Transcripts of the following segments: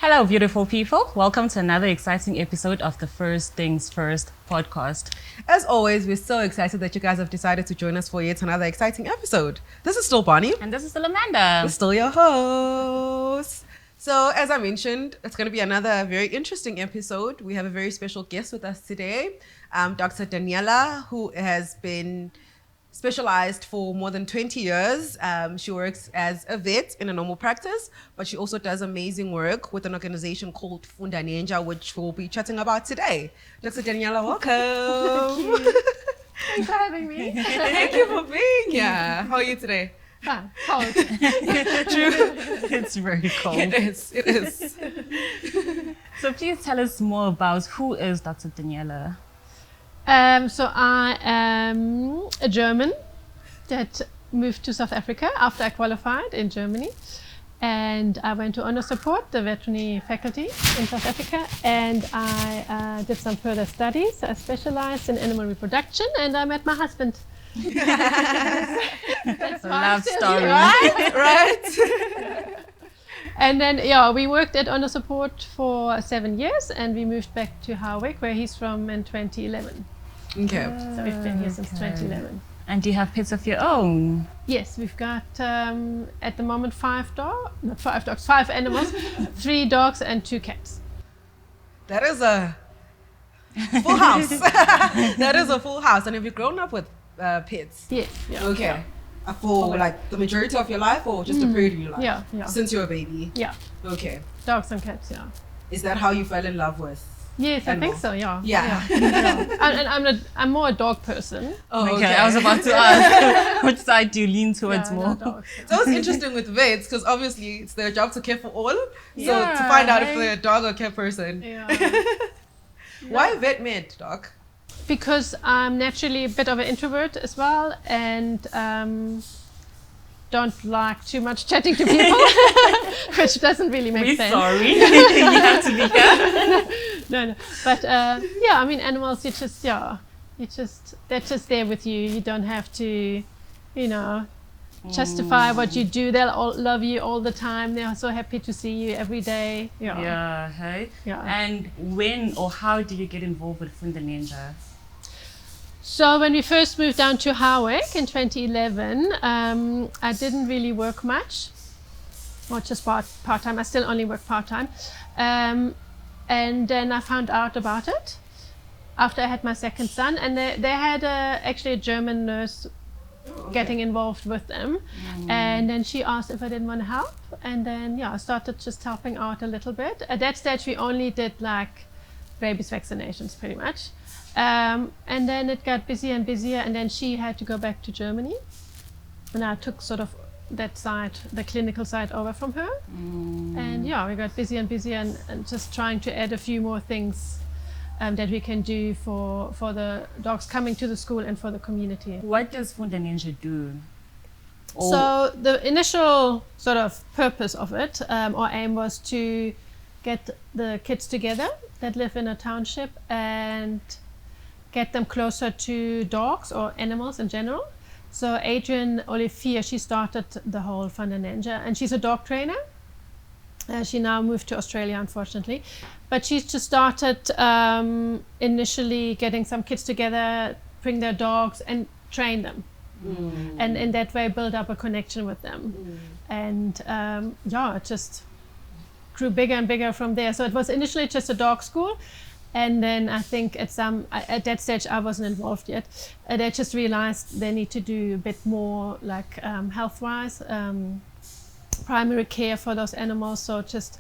Hello, beautiful people. Welcome to another exciting episode of the First Things First podcast. As always, we're so excited that you guys have decided to join us for yet another exciting episode. This is still Bonnie. And this is still Amanda. We're still your hosts. So, as I mentioned, it's going to be another very interesting episode. We have a very special guest with us today, Dr. Daniela, who has been specialized for more than 20 years. She works as a vet in a normal practice, but she also does amazing work with an organization called Funda Nenja, which we'll be chatting about today. Dr. Daniela, welcome. Thank you. Thanks for having me. Thank you for being here. How are you today? Fine. Cold. True. It's very cold. It is. So please tell us more about who is Dr. Daniela. So I am a German that moved to South Africa after I qualified in Germany. And I went to honor support, the veterinary faculty in South Africa. And I did some further studies. I specialized in animal reproduction and I met my husband. That's a love story. Right? And then, we worked at honor support for 7 years and we moved back to Howick, where he's from, in 2011. Okay. So we've been here since 2011. And do you have pets of your own? Yes, we've got at the moment 5 animals, 3 dogs and 2 cats. That is a full house. That is a full house. And have you grown up with pets? Yes. Yeah. Okay. Yeah. For like the majority of your life or just a period of your life? Yeah. Since you were a baby? Yeah. Okay. Dogs and cats, yeah. Is that how you fell in love with? Yes, I animals? think so, yeah. Yeah. And I'm more a dog person. Oh, Okay, I was about to ask, which side do you lean towards Yeah, more? no dogs. So it's interesting with vets because obviously it's their job to care for all. So Yeah, to find out if right? they're a dog or cat person. Yeah. Why vet med, doc? Because I'm naturally a bit of an introvert as well and don't like too much chatting to people, which doesn't really make We're sense. sorry. You have to be here. No. But I mean, animals, they're just there with you. You don't have to, justify what you do. They'll all love you all the time. They're so happy to see you every day. Yeah, hey? Yeah. And when or how did you get involved with Funda Nenja? So when we first moved down to Howick in 2011, I didn't really work much, or just part-time. I still only work part-time. And then I found out about it after I had my second son, and they had actually a German nurse getting involved with them. And then she asked if I didn't want to help. And then, I started just helping out a little bit. At that stage, we only did like rabies vaccinations pretty much. And then it got busier and busier, and then she had to go back to Germany. And I took sort of that side, the clinical side, over from her. And we got busier and busier and just trying to add a few more things that we can do for the dogs coming to the school and for the community. What does Funda Nenja do? So the initial sort of purpose of it, or aim, was to get the kids together that live in a township and get them closer to dogs or animals in general. So Adrienne Olivier, she started the whole Funda Nenja, and she's a dog trainer. She now moved to Australia, unfortunately. But she just started initially getting some kids together, bring their dogs and train them. And in that way build up a connection with them. And it just grew bigger and bigger from there. So it was initially just a dog school. And then I think at that stage I wasn't involved yet. They just realized they need to do a bit more like health-wise, primary care for those animals. So just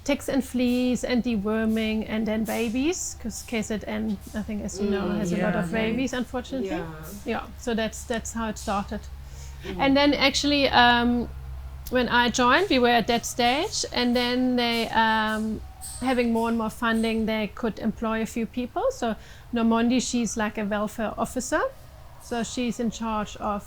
ticks and fleas and deworming, and then babies, because KZN, I think, as you know, has a lot of rabies, unfortunately. Yeah. So that's how it started. And then actually, when I joined, we were at that stage, and then they. Having more and more funding, they could employ a few people. So Normondi, she's like a welfare officer. So she's in charge of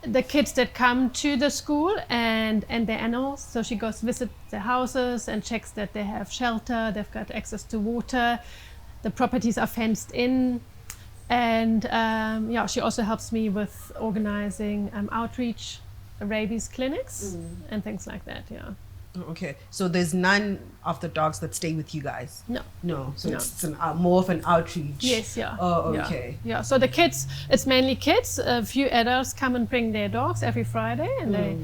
the kids that come to the school and their animals. So she goes visit their houses and checks that they have shelter, they've got access to water, the properties are fenced in. And she also helps me with organizing outreach rabies clinics and things like that. Okay, so there's none of the dogs that stay with you guys? No. No, so No. it's more of an outreach. Yes, yeah. Oh, Yeah. okay. Yeah, so the kids, it's mainly kids. A few adults come and bring their dogs every Friday, and they,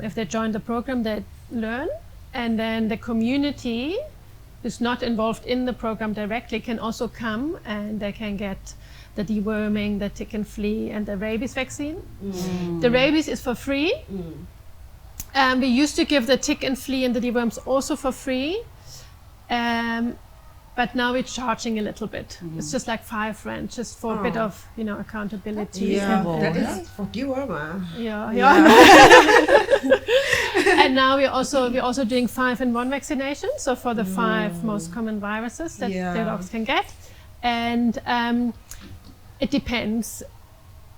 if they join the program, they learn. And then the community who's not involved in the program directly can also come, and they can get the deworming, the tick and flea, and the rabies vaccine. The rabies is for free. We used to give the tick and flea and the deworms also for free, but now we're charging a little bit. It's just like £5 just for a bit of, accountability. Yeah, and, that is for dewormer. yeah. And now we're also doing 5-in-1 vaccination, so for the 5 most common viruses that the dogs can get, and it depends.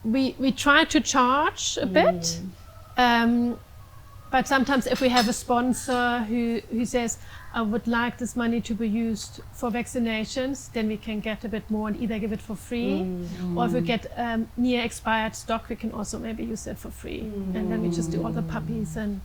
We try to charge a bit. But sometimes if we have a sponsor who says, I would like this money to be used for vaccinations, then we can get a bit more and either give it for free, or if we get near expired stock, we can also maybe use it for free. And then we just do all the puppies. And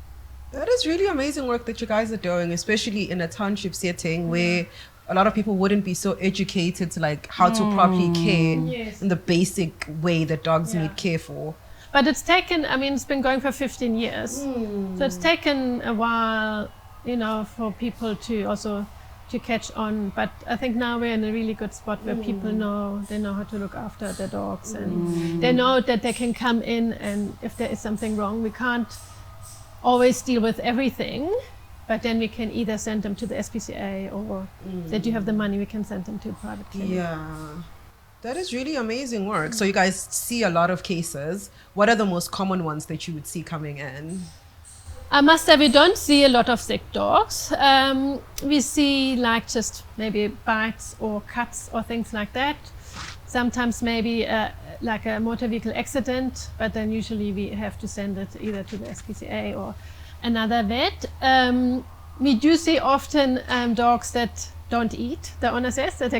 that is really amazing work that you guys are doing, especially in a township setting where a lot of people wouldn't be so educated to like how to properly care in the basic way that dogs need care for. But it's taken, it's been going for 15 years. So it's taken a while, for people to also to catch on. But I think now we're in a really good spot where people know how to look after their dogs, and they know that they can come in, and if there is something wrong, we can't always deal with everything. But then we can either send them to the SPCA, or that you have the money, we can send them to a private clinic. Yeah. That is really amazing work. So you guys see a lot of cases. What are the most common ones that you would see coming in? I must say we don't see a lot of sick dogs. We see like just maybe bites or cuts or things like that. Sometimes maybe like a motor vehicle accident, but then usually we have to send it either to the SPCA or another vet. We do see often dogs that don't eat. The owner says that they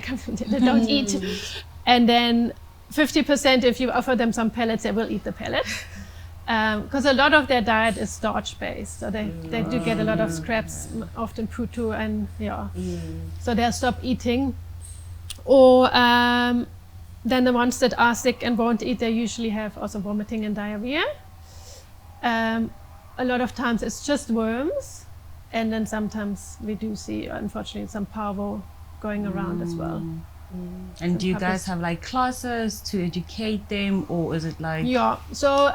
don't eat. And then 50%, if you offer them some pellets, they will eat the pellet. Because a lot of their diet is starch-based. So they do get a lot of scraps, often putu, and so they'll stop eating. Or then the ones that are sick and won't eat, they usually have also vomiting and diarrhea. A lot of times it's just worms. And then sometimes we do see, unfortunately, some parvo going around as well. And do you guys have like classes to educate them, or is it like? Yeah, so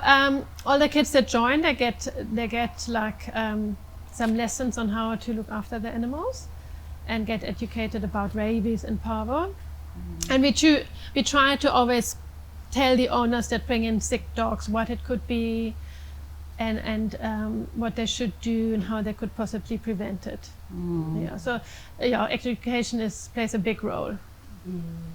all the kids that join, they get like some lessons on how to look after the animals and get educated about rabies and parvo. And we try to always tell the owners that bring in sick dogs what it could be, and what they should do and how they could possibly prevent it. So education plays a big role.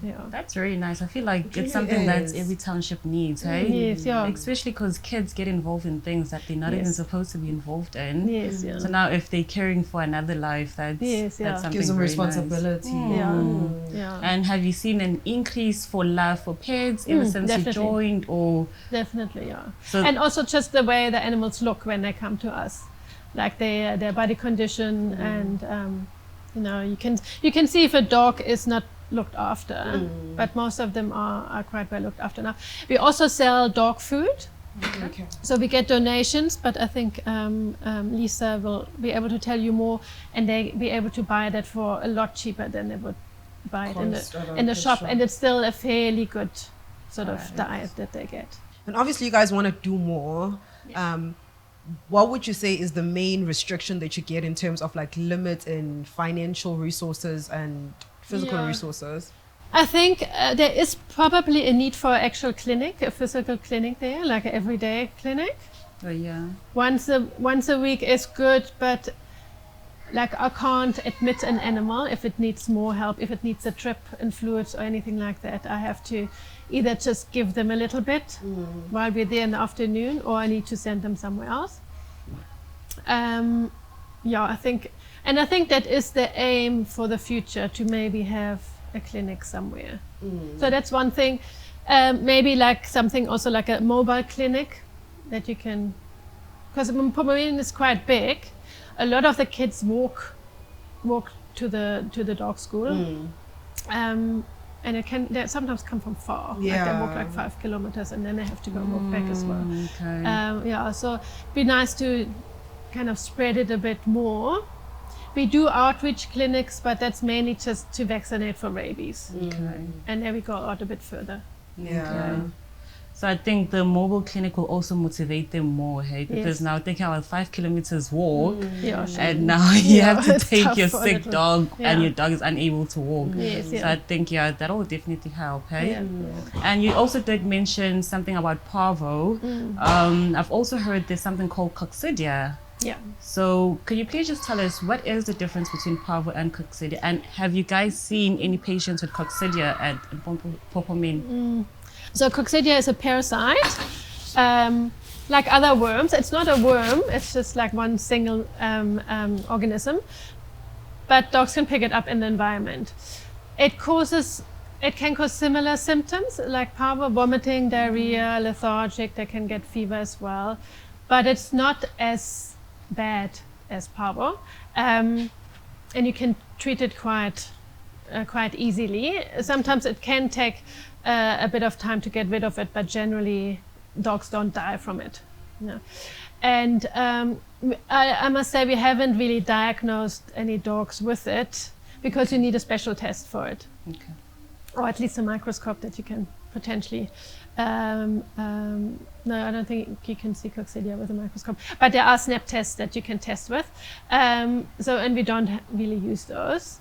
Yeah, that's very nice. I feel like it's something that every township needs, hey? Yes, yeah. Especially because kids get involved in things that they're not even supposed to be involved in. Yes, yeah. So now if they're caring for another life, that's something gives them very responsibility. Nice. Yeah. And have you seen an increase for love for pets ever since you joined, or? Definitely, yeah. So and also just the way the animals look when they come to us, like their body condition, and you can see if a dog is not looked after, but most of them are quite well looked after now. We also sell dog food, so we get donations, but I think Lisa will be able to tell you more, and they be able to buy that for a lot cheaper than they would buy it in the shop, and it's still a fairly good sort of diet that they get. And obviously you guys want to do more. What would you say is the main restriction that you get in terms of like limits in financial resources and physical resources? I think there is probably a need for an actual clinic, a physical clinic there, like an everyday clinic. Once a week is good, but like I can't admit an animal if it needs more help, if it needs a drip and fluids or anything like that. I have to either just give them a little bit while we're there in the afternoon, or I need to send them somewhere else. I think that is the aim for the future, to maybe have a clinic somewhere. So that's one thing. Maybe like something also like a mobile clinic that you can, because Pomeranian is quite big. a lot of the kids walk to the dog school. And they sometimes come from far. Like they walk like 5 kilometers and then they have to go walk back as well. Okay. So it'd be nice to kind of spread it a bit more. We do outreach clinics, but that's mainly just to vaccinate for rabies. Okay. And then we go out a bit further. Okay. So I think the mobile clinic will also motivate them more, hey? Because now thinking about 5 kilometers walk, and now you have to it's take tough your for sick little- dog, Yeah. and your dog is unable to walk. Yes, So I think that will definitely help, hey? Yeah. And you also did mention something about parvo. I've also heard there's something called coccidia. Yeah. So could you please just tell us what is the difference between parvo and coccidia? And have you guys seen any patients with coccidia at Popomin? So coccidia is a parasite, like other worms. It's not a worm, it's just like one single organism. But dogs can pick it up in the environment. It can cause similar symptoms like parvo, vomiting, diarrhea, lethargic. They can get fever as well. But it's not as bad as parvo. And you can treat it quite easily. Sometimes it can take a bit of time to get rid of it, but generally dogs don't die from it. No. And I must say we haven't really diagnosed any dogs with it because you need a special test for it. Okay. Or at least a microscope that you can potentially no, I don't think you can see coccidia with a microscope, but there are snap tests that you can test with. And we don't really use those.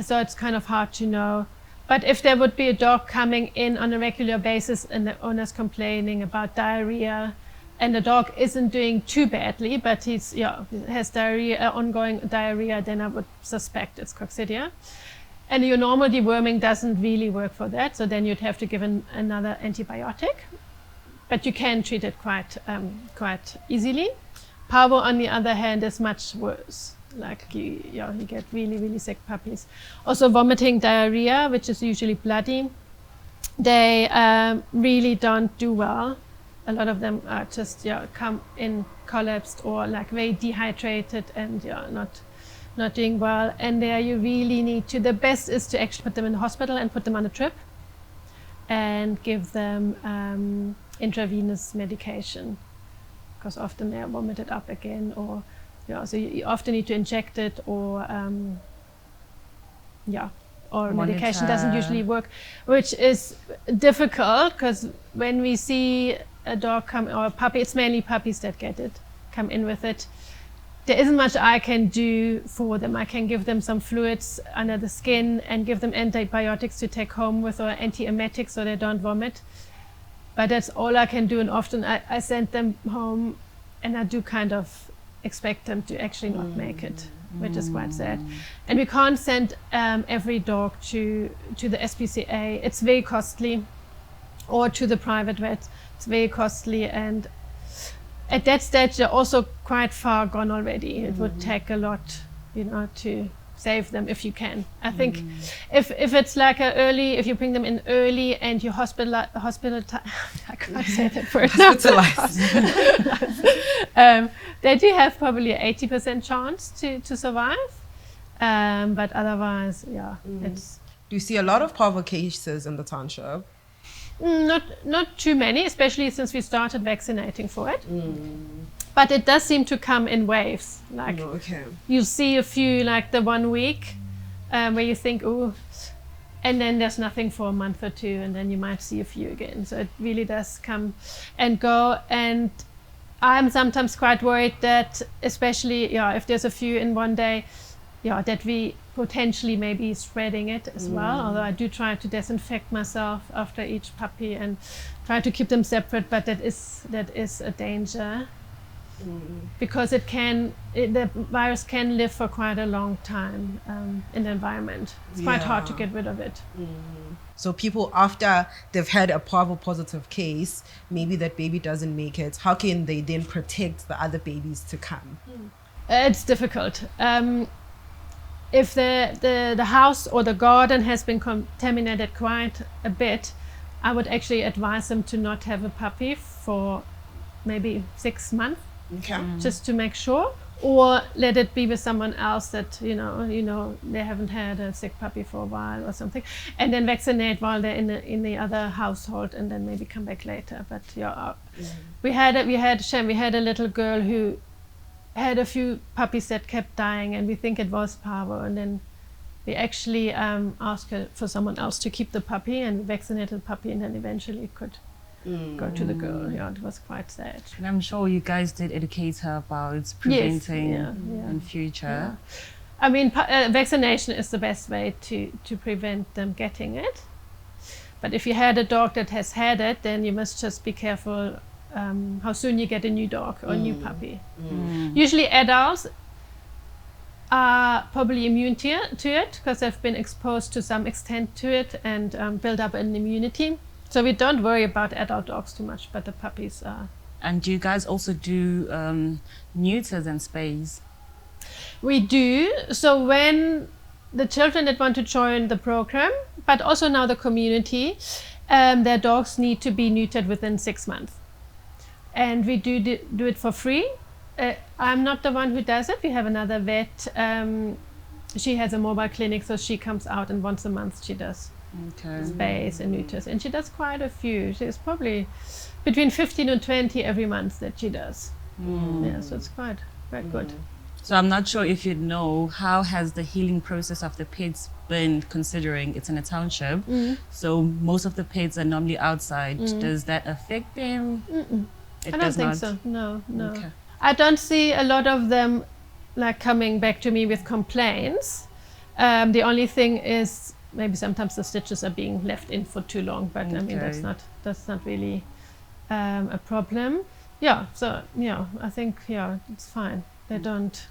So it's kind of hard to know. But if there would be a dog coming in on a regular basis and the owner's complaining about diarrhea and the dog isn't doing too badly, but has diarrhea, ongoing diarrhea, then I would suspect it's coccidia. And your normal deworming doesn't really work for that, so then you'd have to give another antibiotic. But you can treat it quite easily. Parvo, on the other hand, is much worse. Like you get really, really sick puppies. Also vomiting, diarrhea, which is usually bloody. They really don't do well. A lot of them are just come in collapsed or like very dehydrated and not doing well. And there you really need to. The best is to actually put them in the hospital and put them on a trip, and give them intravenous medication, because often they are vomited up again or. So you often need to inject it or medication doesn't usually work, which is difficult because when we see a dog come or a puppy, it's mainly puppies that come in with it. There isn't much I can do for them. I can give them some fluids under the skin and give them antibiotics to take home with or antiemetics so they don't vomit. But that's all I can do, and often I send them home and I do kind of expect them to actually not make it, which is quite sad. And we can't send every dog to the SPCA. It's very costly, or to the private vet. It's very costly, and at that stage they're also quite far gone already. It would take a lot, to save them if you can. I think if it's like if you bring them in early and you hospital I can't say that word. They do have probably an 80% chance to survive, but otherwise, it's. Do you see a lot of parvo cases in the township? Not too many, especially since we started vaccinating for it. But it does seem to come in waves. Like you see a few like the 1 week where you think, oh, and then there's nothing for a month or two, and then you might see a few again. So it really does come and go. And I'm sometimes quite worried that, especially if there's a few in one day, that we potentially may be spreading it as well. Although I do try to disinfect myself after each puppy and try to keep them separate, but that is a danger. Because the virus can live for quite a long time in the environment. It's quite hard to get rid of it. So people, after they've had a parvo positive case, maybe that baby doesn't make it, how can they then protect the other babies to come? It's difficult. If the house or the garden has been contaminated quite a bit, I would actually advise them to not have a puppy for maybe 6 months. Just to make sure, or let it be with someone else that you know they haven't had a sick puppy for a while or something, and then vaccinate while they're in the other household, and then maybe come back later. But we had a little girl who had a few puppies that kept dying, and we think it was parvo, and then we actually asked her for someone else to keep the puppy, and we vaccinated the puppy, and then eventually it could go to the girl. Yeah, it was quite sad. And I'm sure you guys did educate her about preventing in future. Yeah. I mean, vaccination is the best way to prevent them getting it. But if you had a dog that has had it, then you must just be careful how soon you get a new dog or a new puppy. Usually adults are probably immune to it because they've been exposed to some extent to it and build up an immunity. So we don't worry about adult dogs too much, but the puppies are. And do you guys also do neuters and spays? We do. So when the children that want to join the program, but also now the community, their dogs need to be neutered within 6 months. And we do it for free. I'm not the one who does it. We have another vet. She has a mobile clinic, so she comes out, and once a month she does spays and neuters. And she does quite a few. She's probably between 15 and 20 every month that she does. Yeah, so it's quite good. So I'm not sure if you know, how has the healing process of the pets been, considering it's in a township? So most of the pets are normally outside. Does that affect them? I don't think so. No. Okay. I don't see a lot of them like coming back to me with complaints. The only thing is maybe sometimes the stitches are being left in for too long, but I mean that's not really a problem. Yeah, so I think it's fine. They don't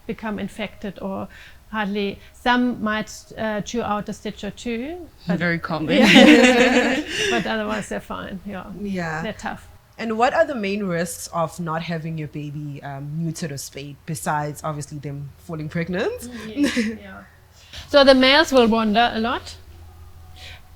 become infected or hardly. Some might chew out a stitch or two. But very common. But otherwise they're fine. Yeah. They're tough. And what are the main risks of not having your baby neutered or spayed, besides obviously them falling pregnant? So the males will wander a lot.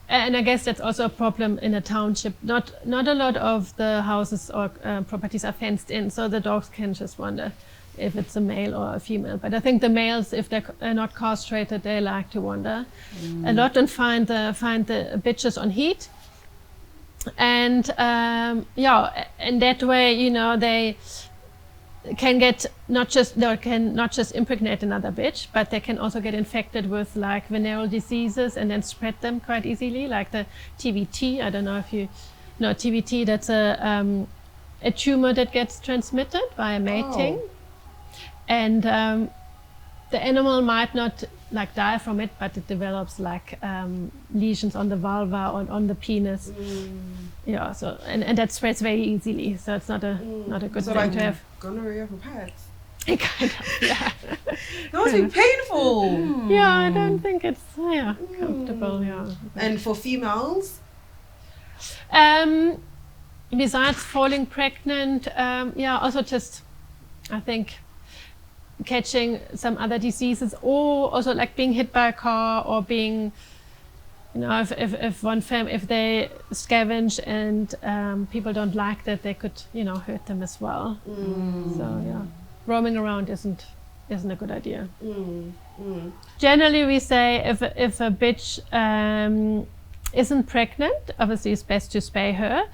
And I guess that's also a problem in a township. Not a lot of the houses or properties are fenced in, so the dogs can just wander if it's a male or a female. But I think the males, if they're not castrated, they like to wander a lot and find the bitches on heat. And in that way, they can get not just impregnate another bitch, but they can also get infected with like venereal diseases and then spread them quite easily, like the TVT. I don't know if you know TVT. That's a tumor that gets transmitted via mating, and the animal might not like die from it, but it develops like lesions on the vulva or on the penis. So and that spreads very easily. So it's not a good thing like to have. Gonorrhea for pets. Kind of, yeah. That must be painful. Yeah, I don't think it's comfortable. Yeah. And for females? Besides falling pregnant, also just I think catching some other diseases, or also like being hit by a car, or being, if they scavenge and people don't like that, they could hurt them as well. So roaming around isn't a good idea. Generally we say if a bitch isn't pregnant, obviously it's best to spay her.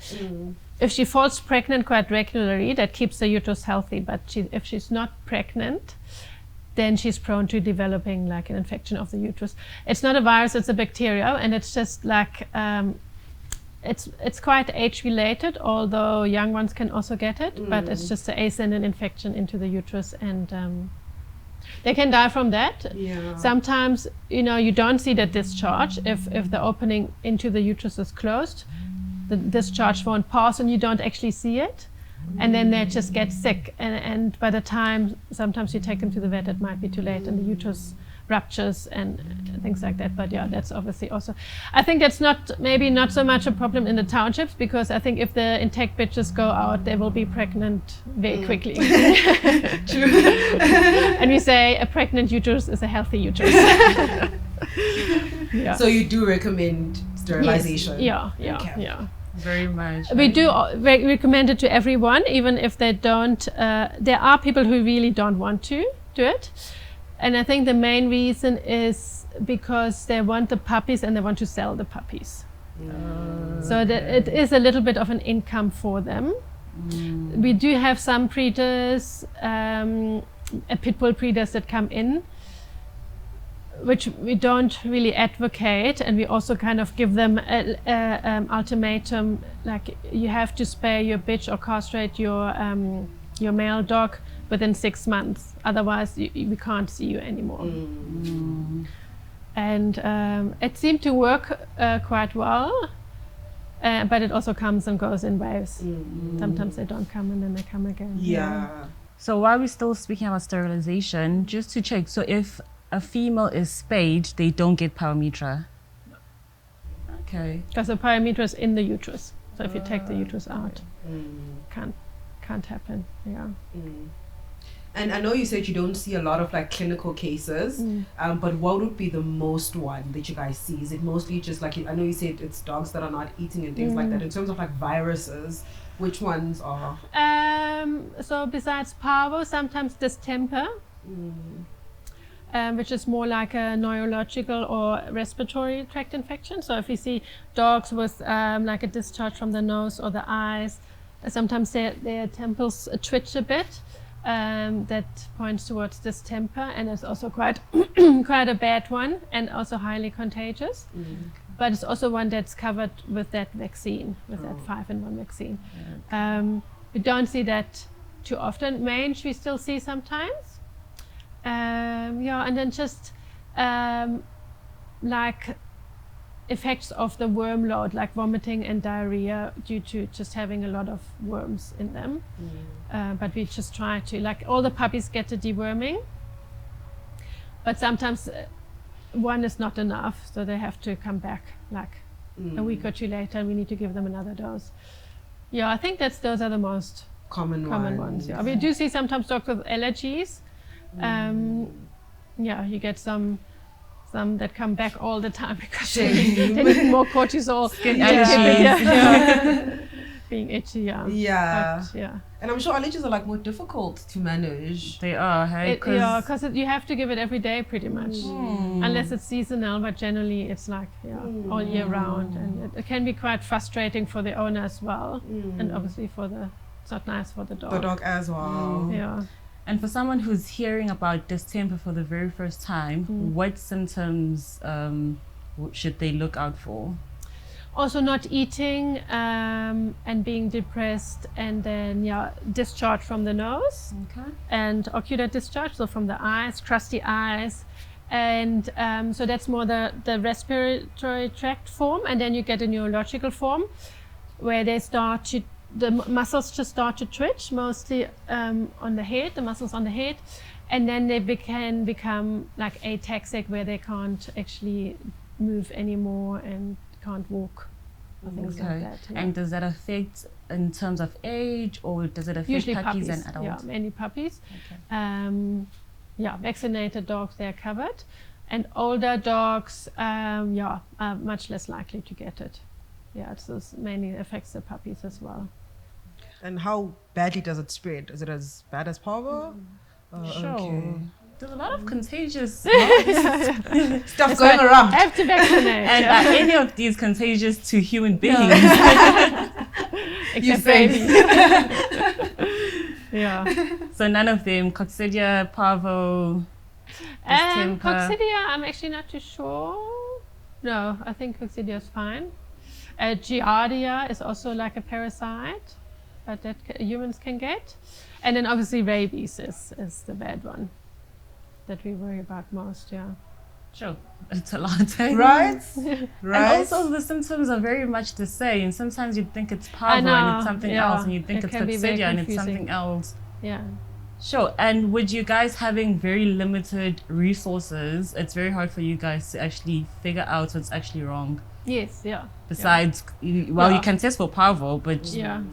If she falls pregnant quite regularly, that keeps the uterus healthy, but if she's not pregnant, then she's prone to developing like an infection of the uterus. It's not a virus, it's a bacteria, and it's just like it's quite age related, although young ones can also get it, but it's just an ascendant infection into the uterus, and they can die from that. Sometimes you don't see the discharge if the opening into the uterus is closed. The discharge won't pass and you don't actually see it, and then they just get sick, and by the time sometimes you take them to the vet, it might be too late and the uterus ruptures and things like that. But that's obviously also, I think that's maybe not so much a problem in the townships, because I think if the intact bitches go out, they will be pregnant very quickly. True. And we say a pregnant uterus is a healthy uterus. So you do recommend sterilization? Yes. Yeah. Very much. We do recommend it to everyone, even if they don't. There are people who really don't want to do it. And I think the main reason is because they want the puppies and they want to sell the puppies. So that it is a little bit of an income for them. We do have some breeders, pit bull breeders that come in, which we don't really advocate, and we also kind of give them an ultimatum, like you have to spay your bitch or castrate your male dog within 6 months, otherwise we can't see you anymore. And it seemed to work quite well, but it also comes and goes in waves. Sometimes they don't come and then they come again. So while we're still speaking about sterilization, just to check, so if a female is spayed, they don't get pyometra? Okay. Because the pyometra is in the uterus. So if you take the uterus out, can't happen. And I know you said you don't see a lot of like clinical cases, but what would be the most one that you guys see? Is it mostly just like, I know you said it's dogs that are not eating and things like that. In terms of like viruses, which ones are? So besides parvo, sometimes distemper, which is more like a neurological or respiratory tract infection. So if you see dogs with like a discharge from the nose or the eyes, sometimes their temples twitch a bit. That points towards distemper, and it's also quite quite a bad one and also highly contagious. But it's also one that's covered with that vaccine, with that 5-in-1 vaccine. We don't see that too often. Mange we still see sometimes. And then just like effects of the worm load, like vomiting and diarrhea due to just having a lot of worms in them. But we just try to, like all the puppies get a deworming, but sometimes one is not enough, so they have to come back like a week or two later, and we need to give them another dose. I think those are the most common ones. We do see sometimes dogs with allergies. You get some that come back all the time because they need more cortisol. Skin allergies. Being itchy, And I'm sure allergies are like more difficult to manage. They are, hey? Because you have to give it every day pretty much. Unless it's seasonal, but generally it's like all year round. And it can be quite frustrating for the owner as well. And obviously it's not nice for the dog. The dog as well. And for someone who's hearing about distemper for the very first time, what symptoms should they look out for? Also not eating and being depressed, and then discharge from the nose and ocular discharge, so from the eyes, crusty eyes. And so that's more the respiratory tract form, and then you get a neurological form where the muscles just start to twitch, mostly on the head, the muscles on the head, and then they can become like ataxic, where they can't actually move anymore and can't walk or things like that. And does that affect in terms of age, or does it affect usually puppies and adults? Yeah, mainly puppies. Vaccinated dogs, they're covered, and older dogs are much less likely to get it. It mainly affects the puppies as well. And how badly does it spread? Is it as bad as parvo? Sure. There's a lot of contagious stuff going around. Have to vaccinate. And are any of these contagious to human beings? Except babies. So none of them, coccidia, parvo, distemper. Coccidia, I'm actually not too sure. No, I think coccidia is fine. Giardia is also like a parasite, but that humans can get. And then obviously rabies is the bad one that we worry about most, Sure, it's a lot. Right? And also the symptoms are very much the same. Sometimes you'd think it's parvo and it's something else, and you'd think it's coccidia and it's something else. Sure. And with you guys having very limited resources, it's very hard for you guys to actually figure out what's actually wrong. Yes, Besides, you can test for parvo, but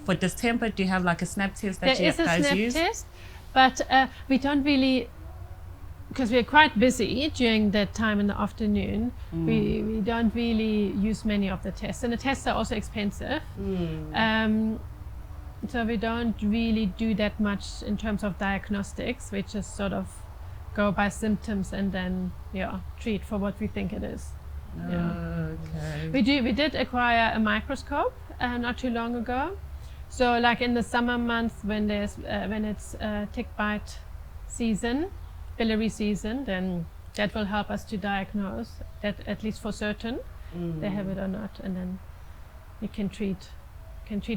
for distemper, do you have like a snap test that you guys use? There is a snap test, but we don't really because we're quite busy during that time in the afternoon, we don't really use many of the tests, and the tests are also expensive. So we don't really do that much in terms of diagnostics. We just sort of go by symptoms and then treat for what we think it is. Okay. We did acquire a microscope not too long ago. So like in the summer months when it's tick bite season, biliary season, then that will help us to diagnose that, at least for certain they have it or not, and then we can treat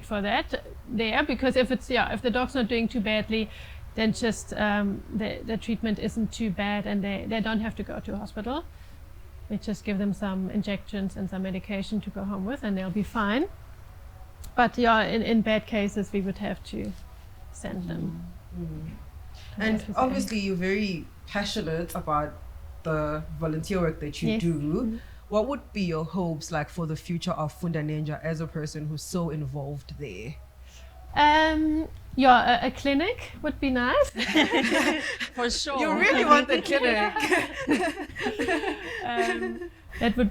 for that there, because if the dog's not doing too badly, then just the treatment isn't too bad and they don't have to go to hospital. We just give them some injections and some medication to go home with and they'll be fine. But in bad cases we would have to send them. And obviously you're very passionate about the volunteer work that you do. What would be your hopes like for the future of Funda Nenja as a person who's so involved there? A clinic would be nice. For sure. You really want the clinic. That would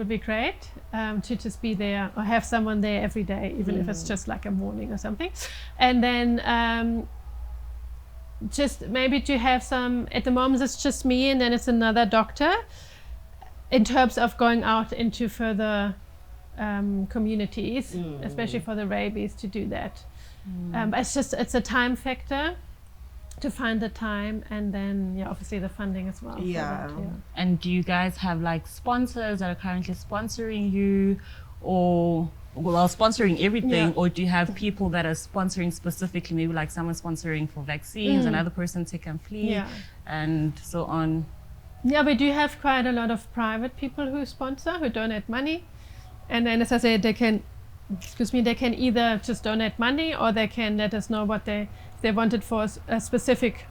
be great, to just be there or have someone there every day, even if it's just like a morning or something. And then just maybe to have some, at the moment it's just me and then it's another doctor, in terms of going out into further communities, especially for the rabies, to do that. But it's a time factor to find the time, and then obviously the funding as well. And do you guys have like sponsors that are currently sponsoring you, or sponsoring everything, or do you have people that are sponsoring specifically, maybe like someone sponsoring for vaccines, another person tick and flea, and so on? Yeah, we do have quite a lot of private people who sponsor, who donate money. And then, as I said, they can either just donate money, or they can let us know what they wanted for a specific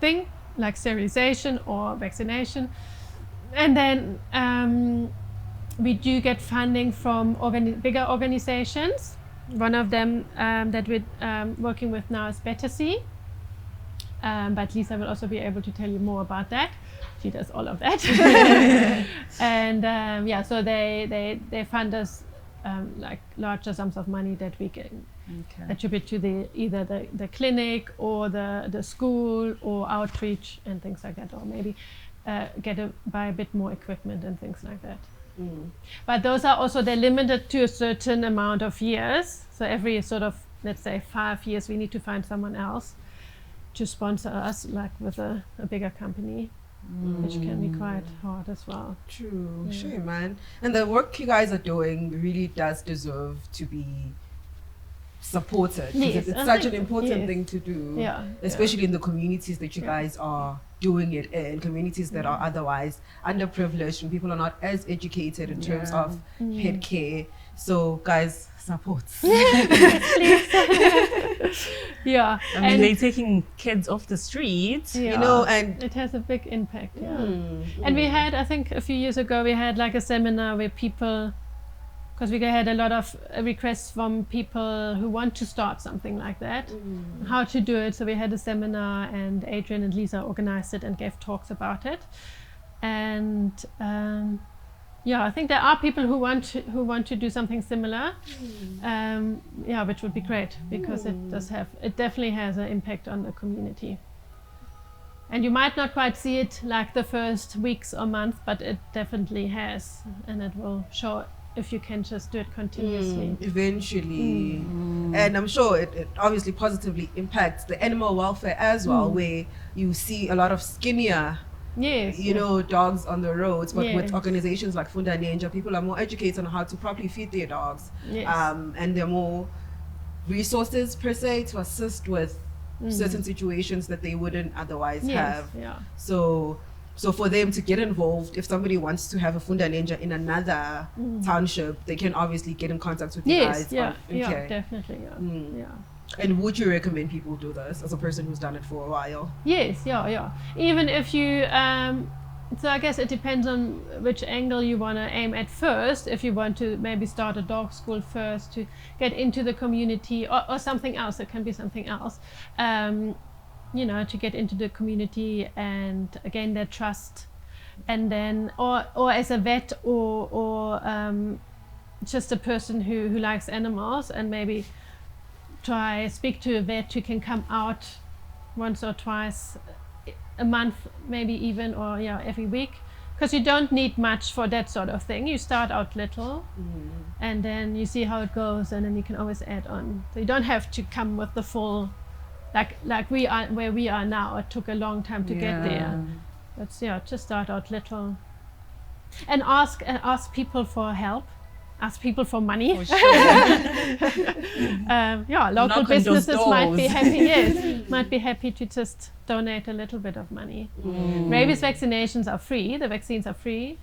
thing, like sterilization or vaccination. And then we do get funding from bigger organizations. One of them that we're working with now is Veterinary. But Lisa will also be able to tell you more about that. She does all of that. And so they fund us like larger sums of money that we can attribute to either the clinic or the school or outreach and things like that, or maybe buy a bit more equipment and things like that. But those are also, they're limited to a certain amount of years. So every sort of, let's say 5 years, we need to find someone else to sponsor us, like with a bigger company, which can be quite hard as well. True, sure, man. And the work you guys are doing really does deserve to be supported. It's such an important thing to do, especially in the communities that you guys are doing it in, communities that are otherwise underprivileged and people are not as educated in terms of pet care. So guys, support. Yeah, I mean, they're taking kids off the streets, you know, and it has a big impact. And we had, I think a few years ago, we had like a seminar where people, because we had a lot of requests from people who want to start something like that, how to do it. So we had a seminar, and Adrian and Lisa organized it and gave talks about it. And I think there are people who want to do something similar. Which would be great, because it definitely has an impact on the community. And you might not quite see it like the first weeks or months, but it definitely has, and it will show if you can just do it continuously. Eventually. And I'm sure it obviously positively impacts the animal welfare as well, where you see a lot of skinnier dogs on the roads, but with organizations like Funda Nenja, people are more educated on how to properly feed their dogs. And there are more resources per se to assist with certain situations that they wouldn't otherwise have. So for them to get involved, if somebody wants to have a Funda Nenja in another township, they can obviously get in contact with you guys. Definitely. And would you recommend people do this as a person who's done it for a while? Yes, even if you so I guess it depends on which angle you want to aim at first. If you want to maybe start a dog school first to get into the community, or something else, it can be something else. to get into the community and gain their trust. And then, or as a vet or just a person who likes animals, and maybe speak to a vet who can come out once or twice a month, maybe even, or every week. Because you don't need much for that sort of thing. You start out little, and then you see how it goes, and then you can always add on. So you don't have to come with the full, like we are where we are now. It took a long time to get there. But just start out little, and ask people for help. Ask people for money. For sure. Local businesses might be happy. Yes, might be happy to just donate a little bit of money. Rabies vaccinations are free. The vaccines are free.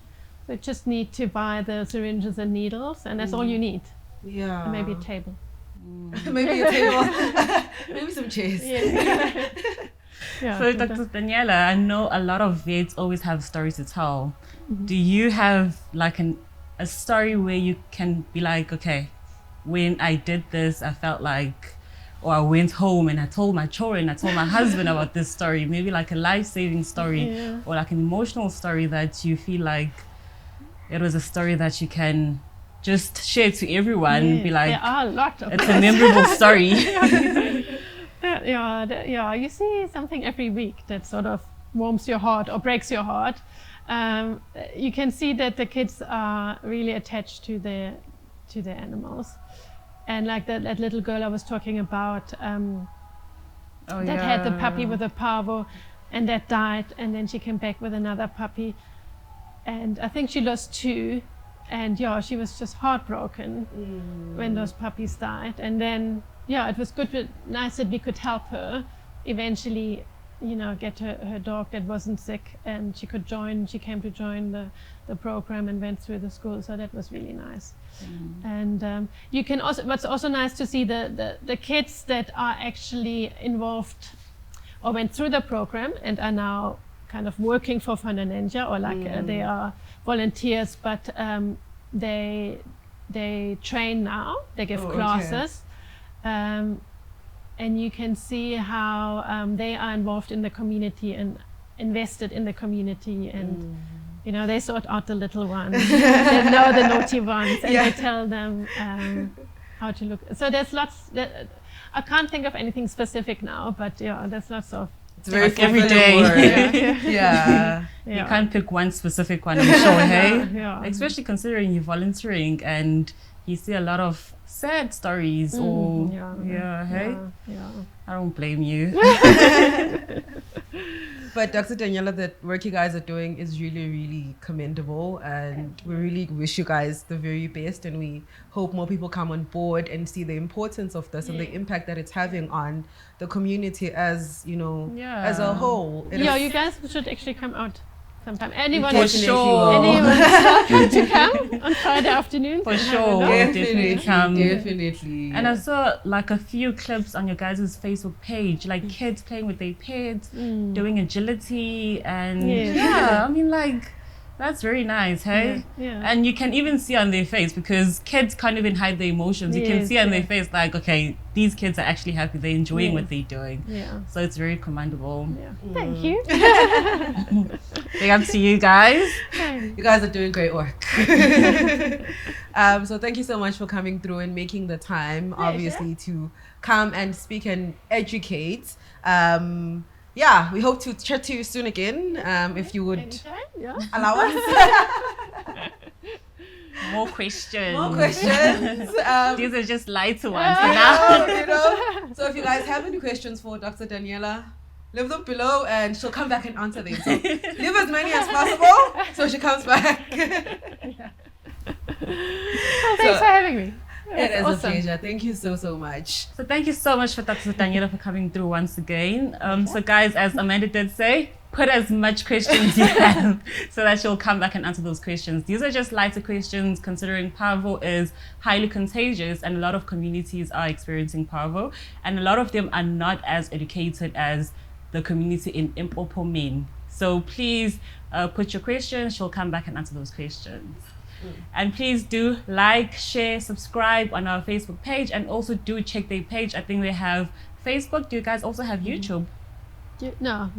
So you just need to buy the syringes and needles, and that's all you need. Yeah. And maybe a table. Maybe a table. Maybe some chairs. So, Dr. Daniela, I know a lot of vets always have stories to tell. Do you have like a story where you can be like, okay, when I did this, I felt like, or I went home and I told my children, I told my husband about this story, maybe like a life-saving story or like an emotional story that you feel like it was a story that you can just share to everyone and be like, there are a lot of it's a memorable story. You see something every week that sort of warms your heart or breaks your heart. You can see that the kids are really attached to their animals, and like that little girl I was talking about that had the puppy with a parvo, and that died, and then she came back with another puppy, and I think she lost 2, and she was just heartbroken when those puppies died. And then it was nice that we could help her eventually get her dog that wasn't sick, and she came to join the program and went through the school. So that was really nice. And you can also, what's also nice to see the kids that are actually involved or went through the program and are now kind of working for Funda Nenja, or like they are volunteers, but they train now, they give classes. And you can see how they are involved in the community and invested in the community, and they sort out the little ones, they know the naughty ones, and they tell them how to look. So there's lots. I can't think of anything specific now, but there's lots of. It's very like every day. You can't pick one specific one, I'm sure, hey? Especially considering you're volunteering and you see a lot of sad stories I don't blame you. But Dr. Daniela, the work you guys are doing is really, really commendable, and we really wish you guys the very best, and we hope more people come on board and see the importance of this and the impact that it's having on the community as as a whole. You guys should actually come out sometime. Anyone for sure. Anyone is welcome to come on Friday afternoon. For sure. Definitely come. Definitely. And I saw like a few clips on your guys' Facebook page, like kids playing with their pets, doing agility, and I mean, like, that's very nice, hey? And you can even see on their face, because kids can't even hide their emotions. You can see on their face, like, okay, these kids are actually happy. They're enjoying what they're doing. So it's very commendable. Thank you. Big up to you guys. You guys are doing great work. So thank you so much for coming through and making the time, obviously, to come and speak and educate. We hope to chat to you soon again, if you would allow us. More questions. These are just lighter ones for now. So if you guys have any questions for Dr. Daniela, leave them below and she'll come back and answer them. So leave as many as possible so she comes back. Thanks for having me. It is awesome. A pleasure. Thank you so much. So thank you so much for Dr. Daniela for coming through once again. So guys, as Amanda did say, put as much questions you have so that she'll come back and answer those questions. These are just lighter questions, considering parvo is highly contagious and a lot of communities are experiencing parvo, and a lot of them are not as educated as the community in Impopo Main. So please put your questions. She'll come back and answer those questions. And please do like, share, subscribe on our Facebook page, and also do check their page. I think they have Facebook. Do you guys also have YouTube? No.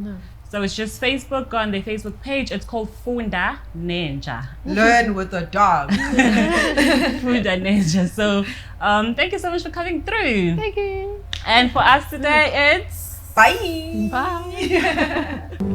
So it's just Facebook. Go on their Facebook page. It's called Funda Nenja. Learn with a dog. Funda Nenja. So thank you so much for coming through. Thank you. And for us today, it's Bye. Bye.